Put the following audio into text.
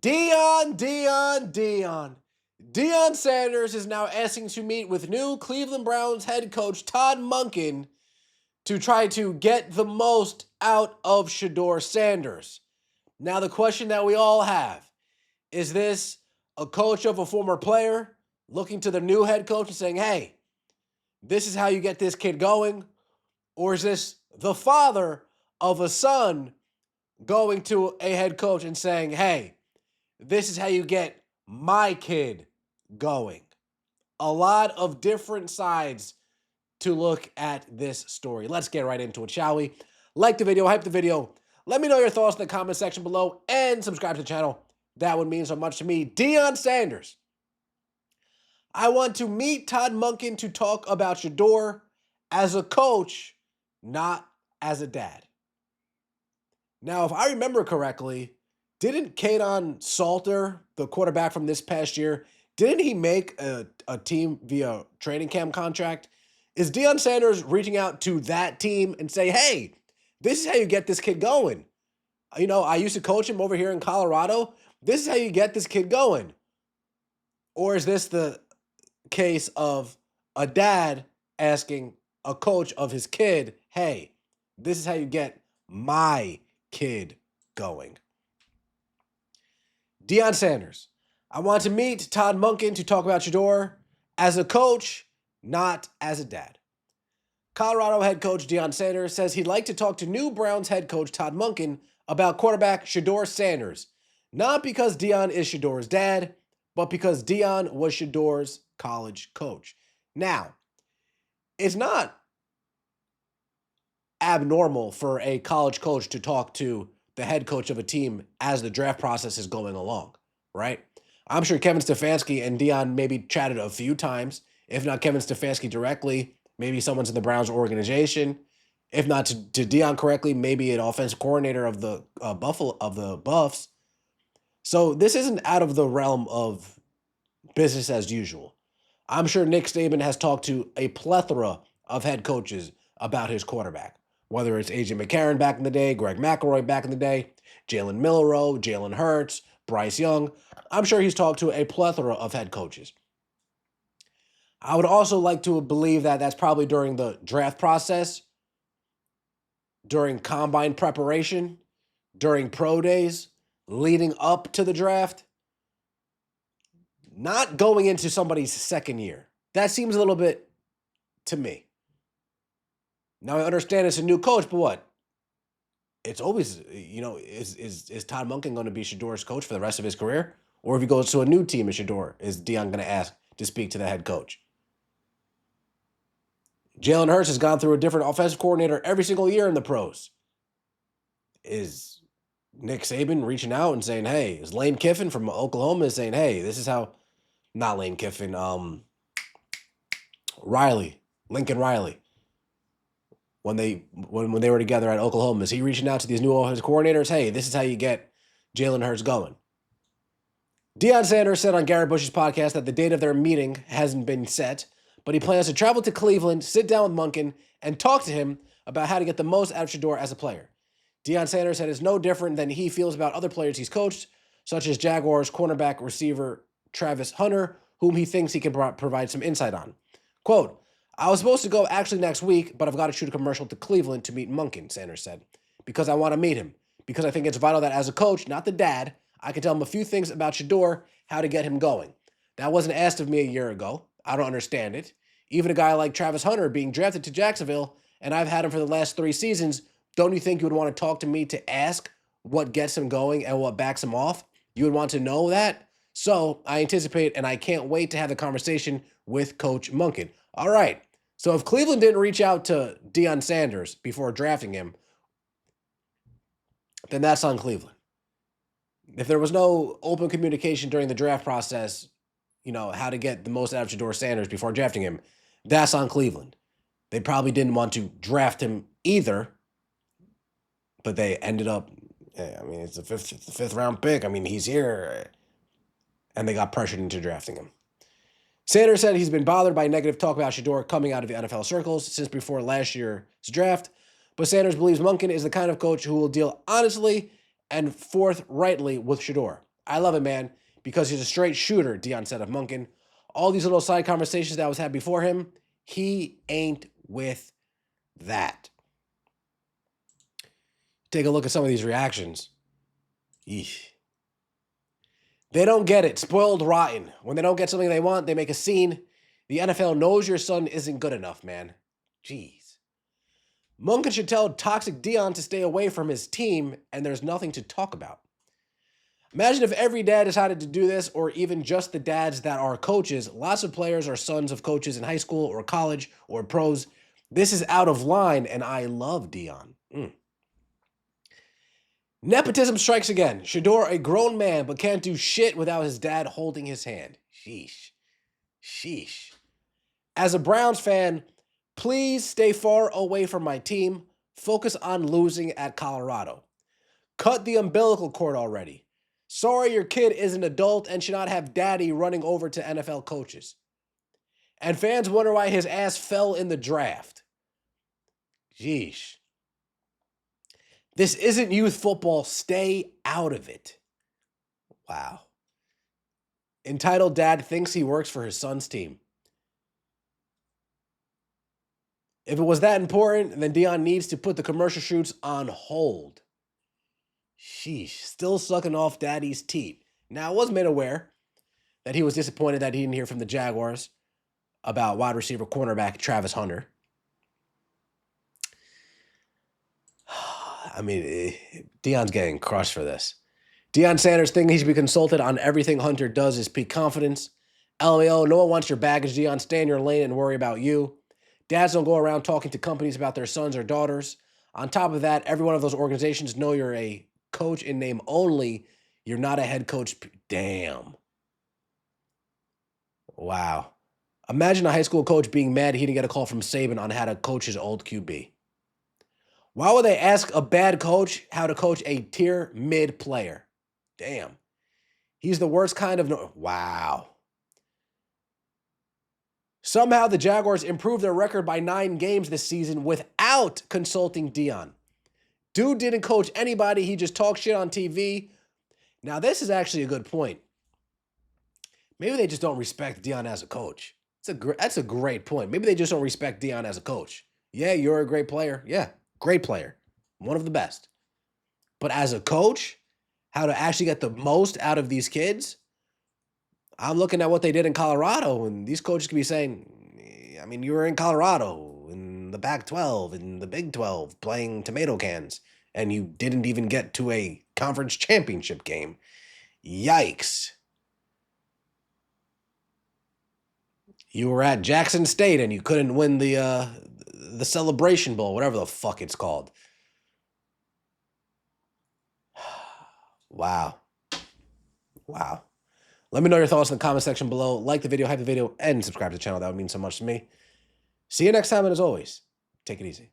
Deion. Deion Sanders is now asking to meet with new Cleveland Browns head coach Todd Monken to try to get the most out of Shedeur Sanders. Now, the question that we all have, is this a coach of a former player looking to the new head coach and saying, hey, this is how you get this kid going? Or is this the father of a son going to a head coach and saying, hey, this is how you get my kid going? A lot of different sides to look at this story. Let's get right into it, shall we? Like the video, hype the video. Let me know your thoughts in the comment section below and subscribe to the channel. That would mean so much to me. Deion Sanders. I want to meet Todd Monken to talk about Shedeur as a coach, not as a dad. Now, if I remember correctly, didn't Kaden Salter, the quarterback from this past year, didn't he make a team via training camp contract? Is Deion Sanders reaching out to that team and say, hey, this is how you get this kid going? You know, I used to coach him over here in Colorado. This is how you get this kid going. Or is this the case of a dad asking a coach of his kid, hey, this is how you get my kid going? Deion Sanders. I want to meet Todd Monken to talk about Shedeur as a coach, not as a dad. Colorado head coach Deion Sanders says he'd like to talk to new Browns head coach Todd Monken about quarterback Shedeur Sanders, not because Deion is Shedeur's dad, but because Deion was Shedeur's college coach. Now, it's not abnormal for a college coach to talk to the head coach of a team as the draft process is going along, right? I'm sure Kevin Stefanski and Deion maybe chatted a few times. If not Kevin Stefanski directly, maybe someone's in the Browns organization. If not to Deion correctly, maybe an offensive coordinator of the Buffs. So this isn't out of the realm of business as usual. I'm sure Nick Saban has talked to a plethora of head coaches about his quarterback, whether it's A.J. McCarron back in the day, Greg McElroy back in the day, Jalen Milroe, Jalen Hurts, Bryce Young. I'm sure he's talked to a plethora of head coaches. I would also like to believe that that's probably during the draft process, during combine preparation, during pro days, leading up to the draft, not going into somebody's second year. That seems a little bit to me. Now, I understand it's a new coach, but what? It's always, you know, is Todd Monken going to be Shedeur's coach for the rest of his career? Or if he goes to a new team in Shedeur, is Deion going to ask to speak to the head coach? Jalen Hurts has gone through a different offensive coordinator every single year in the pros. Is Nick Saban reaching out and saying, hey, is Lane Kiffin from Oklahoma saying, hey, this is how, not Lane Kiffin, Lincoln Riley, when they were together at Oklahoma, is he reaching out to these new offensive coordinators? Hey, this is how you get Jalen Hurts going. Deion Sanders said on Garrett Bush's podcast that the date of their meeting hasn't been set, but he plans to travel to Cleveland, sit down with Monken, and talk to him about how to get the most out of Shedeur as a player. Deion Sanders said it's no different than he feels about other players he's coached, such as Jaguars cornerback receiver Travis Hunter, whom he thinks he can provide some insight on. Quote, I was supposed to go actually next week, but I've got to shoot a commercial to Cleveland to meet Monken, Sanders said, because I want to meet him, because I think it's vital that as a coach, not the dad, I can tell him a few things about Shedeur, how to get him going. That wasn't asked of me a year ago. I don't understand it. Even a guy like Travis Hunter being drafted to Jacksonville, and I've had him for the last 3 seasons, don't you think you would want to talk to me to ask what gets him going and what backs him off? You would want to know that? So I anticipate and I can't wait to have the conversation with Coach Monken. All right. So if Cleveland didn't reach out to Deion Sanders before drafting him, then that's on Cleveland. If there was no open communication during the draft process, you know, how to get the most out of Shedeur Sanders before drafting him, that's on Cleveland. They probably didn't want to draft him either, but they ended up, I mean, it's the fifth round pick. I mean, he's here. And they got pressured into drafting him. Sanders said he's been bothered by negative talk about Shedeur coming out of the NFL circles since before last year's draft, but Sanders believes Monken is the kind of coach who will deal honestly and forthrightly with Shedeur. I love it, man, because he's a straight shooter, Deion said of Monken. All these little side conversations that was had before him, he ain't with that. Take a look at some of these reactions. Yeesh. They don't get it. Spoiled rotten. When they don't get something they want, they make a scene. The NFL knows your son isn't good enough, man. Jeez. Monken should tell toxic Deion to stay away from his team, and there's nothing to talk about. Imagine if every dad decided to do this, or even just the dads that are coaches. Lots of players are sons of coaches in high school or college or pros. This is out of line, and I love Deion. Nepotism strikes again. Shedeur, a grown man, but can't do shit without his dad holding his hand. Sheesh. Sheesh. As a Browns fan, please stay far away from my team. Focus on losing at Colorado. Cut the umbilical cord already. Sorry your kid is an adult and should not have daddy running over to NFL coaches. And fans wonder why his ass fell in the draft. Jeesh. This isn't youth football. Stay out of it. Wow. Entitled dad thinks he works for his son's team. If it was that important, then Deion needs to put the commercial shoots on hold. Sheesh. Still sucking off daddy's teat. Now, I was made aware that he was disappointed that he didn't hear from the Jaguars about wide receiver cornerback Travis Hunter. I mean, Deion's getting crushed for this. Deion Sanders thinking he should be consulted on everything Hunter does is peak confidence. LMAO, no one wants your baggage, Deion. Stay in your lane and worry about you. Dads don't go around talking to companies about their sons or daughters. On top of that, every one of those organizations know you're a coach in name only. You're not a head coach. Damn. Wow. Imagine a high school coach being mad he didn't get a call from Saban on how to coach his old QB. Why would they ask a bad coach how to coach a tier mid player? Damn. He's the worst kind of... Wow. Somehow the Jaguars improved their record by 9 games this season without consulting Deion. Dude didn't coach anybody. He just talked shit on TV. Now, this is actually a good point. Maybe they just don't respect Deion as a coach. That's a great point. Maybe they just don't respect Deion as a coach. Yeah, you're a great player. Yeah, great player. One of the best. But as a coach, how to actually get the most out of these kids, I'm looking at what they did in Colorado, and these coaches could be saying, I mean, you were in Colorado, in the Pac-12, in the Big 12, playing tomato cans, and you didn't even get to a conference championship game. Yikes. You were at Jackson State, and you couldn't win the Celebration Bowl, whatever the fuck it's called. Wow. Wow. Let me know your thoughts in the comment section below. Like the video, hype the video, and subscribe to the channel. That would mean so much to me. See you next time, and as always, take it easy.